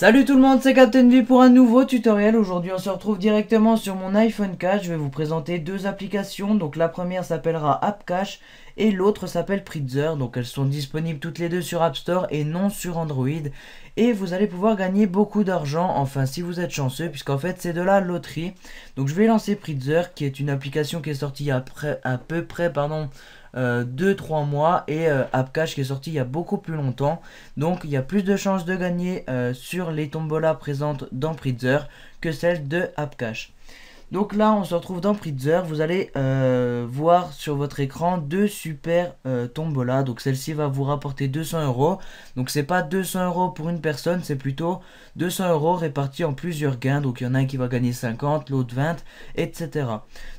Salut tout le monde, c'est Captain V pour un nouveau tutoriel. Aujourd'hui on se retrouve directement sur mon iPhone 4. Je vais vous présenter deux applications. Donc la première s'appellera AppCash et l'autre s'appelle Prizzer. Donc elles sont disponibles toutes les deux sur App Store et non sur Android. Et vous allez pouvoir gagner beaucoup d'argent, enfin si vous êtes chanceux, puisqu'en fait c'est de la loterie. Donc je vais lancer Prizzer qui est une application qui est sortie à peu près 2-3 mois, et AppCash qui est sorti il y a beaucoup plus longtemps. Donc il y a plus de chances de gagner sur les tombolas présentes dans Prizzer que celles de AppCash. Donc là on se retrouve dans Prizzer, vous allez voir sur votre écran deux super tombolas. Donc celle-ci va vous rapporter 200 euros. Donc c'est pas 200 euros pour une personne, c'est plutôt 200 euros répartis en plusieurs gains. Donc il y en a un qui va gagner 50, l'autre 20, etc.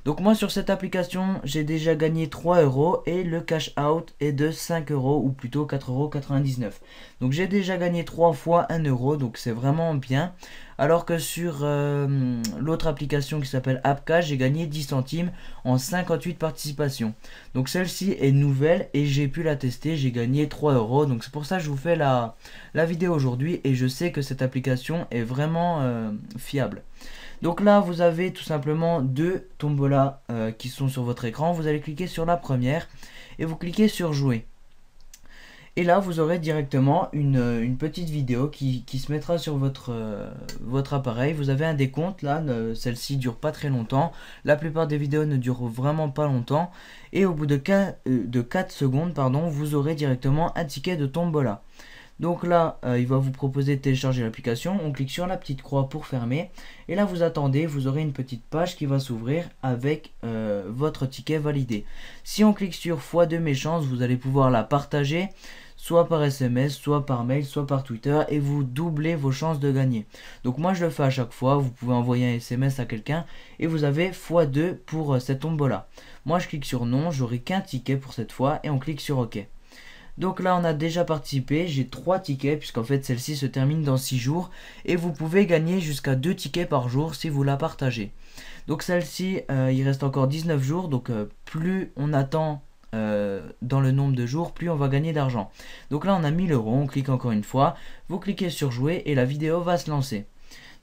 Donc moi sur cette application j'ai déjà gagné 3 euros et le cash out est de 5 euros, ou plutôt 4,99 euros. Donc j'ai déjà gagné 3 fois 1 euro, donc c'est vraiment bien. Alors que sur l'autre application qui s'appelle AppCash, j'ai gagné 10 centimes en 58 participations. Donc celle-ci est nouvelle et j'ai pu la tester, j'ai gagné 3 euros. Donc c'est pour ça que je vous fais la vidéo aujourd'hui, et je sais que cette application est vraiment fiable. Donc là vous avez tout simplement deux tombolas qui sont sur votre écran. Vous allez cliquer sur la première et vous cliquez sur jouer. Et là vous aurez directement une petite vidéo qui se mettra sur votre appareil. Vous avez un décompte là, celle-ci dure pas très longtemps. La plupart des vidéos ne durent vraiment pas longtemps. Et au bout de 4 secondes, vous aurez directement un ticket de tombola. Donc là, il va vous proposer de télécharger l'application. On clique sur la petite croix pour fermer. Et là, vous attendez, vous aurez une petite page qui va s'ouvrir avec votre ticket validé. Si on clique sur x2 mes chances, vous allez pouvoir la partager, soit par SMS, soit par mail, soit par Twitter, et vous doublez vos chances de gagner. Donc moi, je le fais à chaque fois. Vous pouvez envoyer un SMS à quelqu'un et vous avez x2 pour cette tombola. Moi, je clique sur non, j'aurai qu'un ticket pour cette fois, et on clique sur OK. Donc là on a déjà participé, j'ai 3 tickets puisqu'en fait celle-ci se termine dans 6 jours, et vous pouvez gagner jusqu'à 2 tickets par jour si vous la partagez. Donc celle-ci il reste encore 19 jours, donc plus on attend dans le nombre de jours, plus on va gagner d'argent. Donc là on a 1000 euros, on clique encore une fois, vous cliquez sur jouer et la vidéo va se lancer.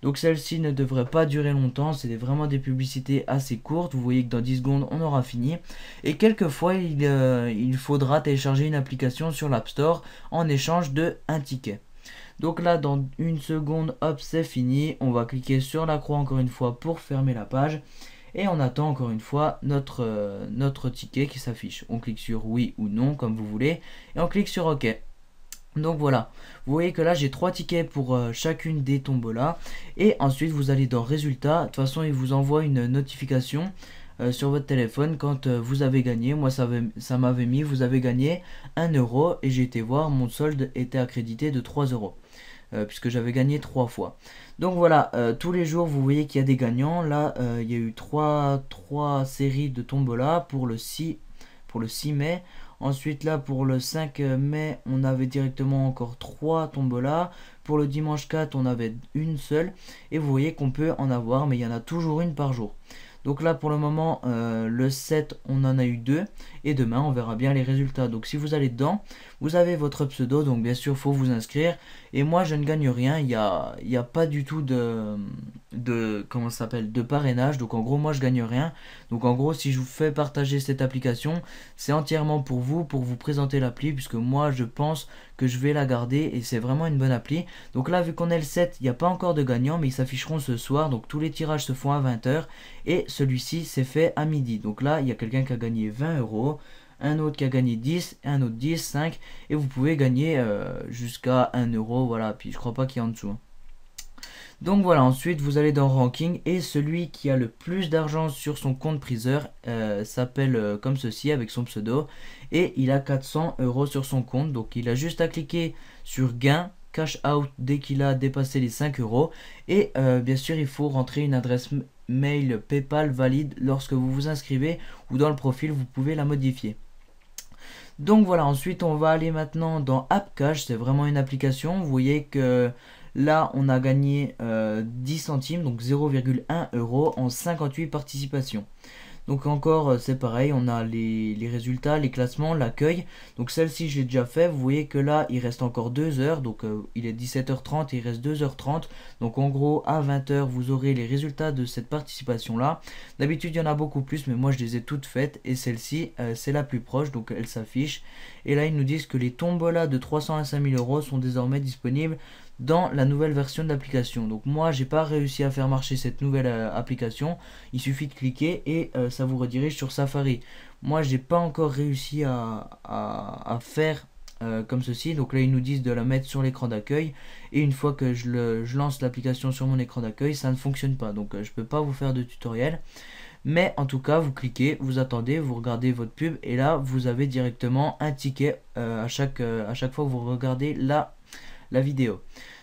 Donc celle-ci ne devrait pas durer longtemps, c'est vraiment des publicités assez courtes. Vous voyez que dans 10 secondes on aura fini. Et quelquefois il faudra télécharger une application sur l'App Store en échange de un ticket. Donc là dans une seconde, hop, c'est fini. On va cliquer sur la croix encore une fois pour fermer la page. Et on attend encore une fois notre ticket qui s'affiche. On clique sur oui ou non comme vous voulez, et on clique sur OK. Donc voilà, vous voyez que là j'ai 3 tickets pour chacune des tombolas. Et ensuite vous allez dans résultats. De toute façon il vous envoie une notification sur votre téléphone quand vous avez gagné. Moi ça m'avait mis, vous avez gagné 1 euro, et j'ai été voir, mon solde était accrédité de 3 euros. Puisque j'avais gagné 3 fois. Donc voilà, tous les jours vous voyez qu'il y a des gagnants. Là il y a eu 3 séries de tombola pour le 6 mai. Ensuite là pour le 5 mai on avait directement encore 3 tombolas. Pour le dimanche 4 on avait une seule. Et vous voyez qu'on peut en avoir, mais il y en a toujours une par jour. Donc là pour le moment le 7 on en a eu 2, et demain on verra bien les résultats. Donc si vous allez dedans, vous avez votre pseudo, donc bien sûr faut vous inscrire. Et moi je ne gagne rien, il y a pas du tout comment ça s'appelle, de parrainage. Donc en gros moi je gagne rien. Donc en gros si je vous fais partager cette application, c'est entièrement pour vous présenter l'appli, puisque moi je pense que je vais la garder et c'est vraiment une bonne appli. Donc là vu qu'on est le 7, il n'y a pas encore de gagnants, mais ils s'afficheront ce soir. Donc tous les tirages se font à 20 h, et celui-ci s'est fait à midi. Donc là il y a quelqu'un qui a gagné 20 euros, un autre qui a gagné 10, un autre 10, 5, et vous pouvez gagner jusqu'à 1 euro. Voilà, puis je crois pas qu'il y a en dessous. Donc voilà, ensuite vous allez dans ranking, et celui qui a le plus d'argent sur son compte Prizzer s'appelle comme ceci avec son pseudo, et il a 400 euros sur son compte. Donc il a juste à cliquer sur gain, cash out dès qu'il a dépassé les 5 euros, et bien sûr il faut rentrer une adresse mail PayPal valide lorsque vous vous inscrivez, ou dans le profil vous pouvez la modifier. Donc voilà, ensuite on va aller maintenant dans AppCash. C'est vraiment une application. Vous voyez que là on a gagné 10 centimes, donc 0,1 euro en 58 participations. Donc encore c'est pareil, on a les résultats, les classements, l'accueil. Donc celle-ci je l'ai déjà fait, vous voyez que là il reste encore 2 heures, donc il est 17h30 et il reste 2h30. Donc en gros à 20h vous aurez les résultats de cette participation là. D'habitude il y en a beaucoup plus, mais moi je les ai toutes faites et celle-ci c'est la plus proche, donc elle s'affiche. Et là ils nous disent que les tombolas de 300 à 5000 euros sont désormais disponibles dans la nouvelle version de l'application. Donc moi j'ai pas réussi à faire marcher cette nouvelle application, il suffit de cliquer et ça vous redirige sur Safari. Moi j'ai pas encore réussi à faire comme ceci. Donc là ils nous disent de la mettre sur l'écran d'accueil et une fois que je lance l'application sur mon écran d'accueil, ça ne fonctionne pas. Donc je peux pas vous faire de tutoriel. Mais en tout cas, vous cliquez, vous attendez, vous regardez votre pub et là, vous avez directement un ticket à chaque fois que vous regardez la vidéo.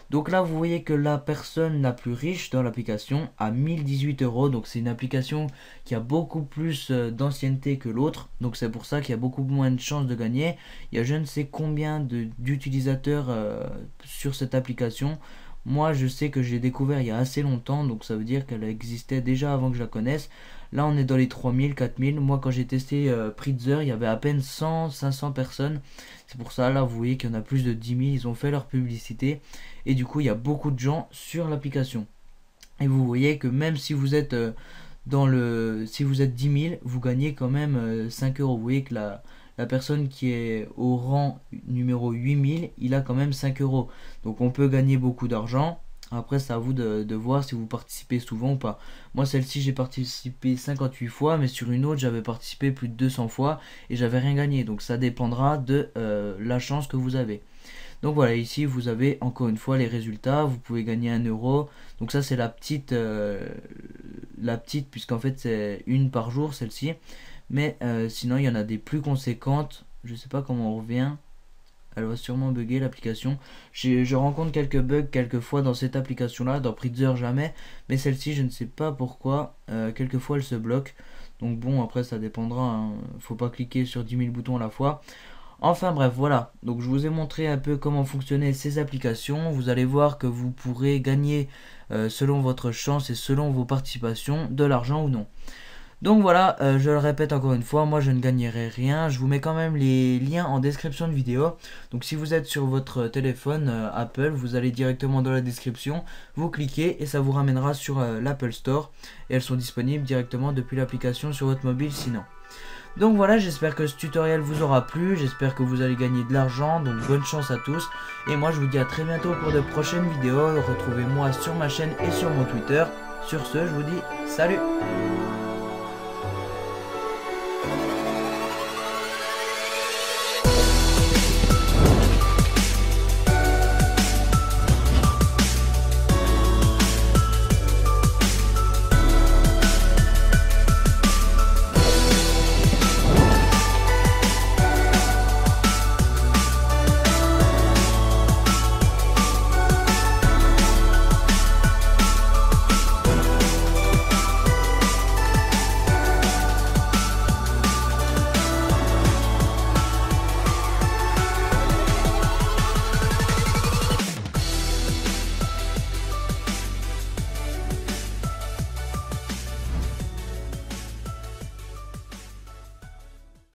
Donc là, vous voyez que la personne la plus riche dans l'application a 1018 euros. Donc c'est une application qui a beaucoup plus d'ancienneté que l'autre. Donc c'est pour ça qu'il y a beaucoup moins de chances de gagner. Il y a je ne sais combien d'utilisateurs sur cette application. Moi, je sais que j'ai découvert il y a assez longtemps, donc ça veut dire qu'elle existait déjà avant que je la connaisse. Là, on est dans les 3000, 4000. Moi, quand j'ai testé Pritzer, il y avait à peine 100, 500 personnes. C'est pour ça, là, vous voyez qu'il y en a plus de 10 000. Ils ont fait leur publicité. Et du coup, il y a beaucoup de gens sur l'application. Et vous voyez que même si vous êtes si vous êtes 10 000, vous gagnez quand même 5 euros. Vous voyez que la personne qui est au rang numéro 8000, il a quand même 5 euros. Donc on peut gagner beaucoup d'argent. Après, c'est à vous de voir si vous participez souvent ou pas. Moi, celle-ci, j'ai participé 58 fois, mais sur une autre, j'avais participé plus de 200 fois et j'avais rien gagné. Donc ça dépendra de la chance que vous avez. Donc voilà, ici, vous avez encore une fois les résultats. Vous pouvez gagner 1 euro. Donc ça, c'est la petite, puisqu'en fait, c'est une par jour, celle-ci. Mais sinon, il y en a des plus conséquentes. Je sais pas comment on revient. Elle va sûrement bugger l'application. Je rencontre quelques bugs quelquefois dans cette application là, dans Pritzer jamais, mais celle-ci je ne sais pas pourquoi, quelquefois elle se bloque. Donc bon, après ça dépendra, hein. Faut pas cliquer sur 10 000 boutons à la fois. Enfin bref, voilà, donc je vous ai montré un peu comment fonctionnaient ces applications. Vous allez voir que vous pourrez gagner selon votre chance et selon vos participations de l'argent ou non. Donc voilà, je le répète encore une fois, moi je ne gagnerai rien. Je vous mets quand même les liens en description de vidéo. Donc si vous êtes sur votre téléphone Apple, vous allez directement dans la description, vous cliquez et ça vous ramènera sur l'Apple Store. Et elles sont disponibles directement depuis l'application sur votre mobile sinon. Donc voilà, j'espère que ce tutoriel vous aura plu, j'espère que vous allez gagner de l'argent, donc bonne chance à tous. Et moi je vous dis à très bientôt pour de prochaines vidéos. Retrouvez-moi sur ma chaîne et sur mon Twitter. Sur ce, je vous dis salut!